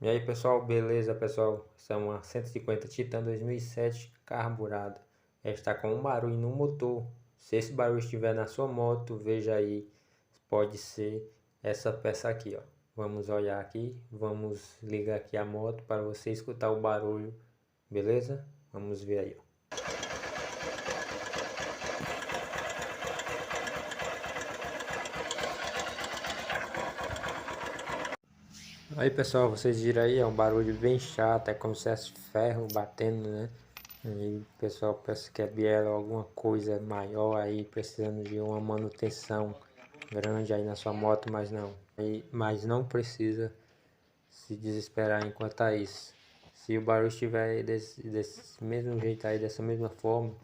E aí pessoal, beleza pessoal? Essa é uma 150 Titan 2007 carburada. Ela está com um barulho no motor. Se esse barulho estiver na sua moto, veja aí, pode ser essa peça aqui, ó. Vamos olhar aqui, vamos ligar aqui a moto para você escutar o barulho, beleza? Vamos ver aí, ó. Aí pessoal, vocês viram aí, é um barulho bem chato, é como se fosse ferro batendo, né? E o pessoal pensa que é biela ou alguma coisa maior aí, precisando de uma manutenção grande aí na sua moto, mas não. Mas não precisa se desesperar enquanto a isso. Se o barulho estiver desse mesmo jeito aí, dessa mesma forma,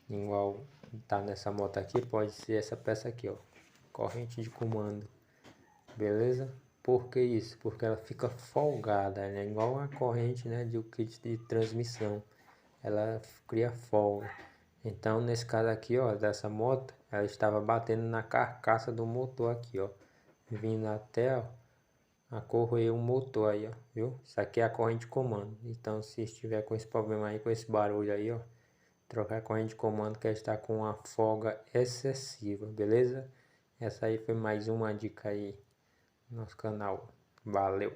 igual tá nessa moto aqui, pode ser essa peça aqui, ó. Corrente de comando. Beleza? Por que isso? Porque ela fica folgada, né? Igual a corrente, né, de um kit de transmissão. Ela cria folga. Então, nesse caso aqui, ó, dessa moto, ela estava batendo na carcaça do motor aqui, ó. Vindo até, ó, a corroer o motor aí, ó, viu? Isso aqui é a corrente de comando. Então, se estiver com esse problema aí, com esse barulho aí, ó, trocar a corrente de comando que ela está com uma folga excessiva, beleza? Essa aí foi mais uma dica aí no nosso canal. Valeu!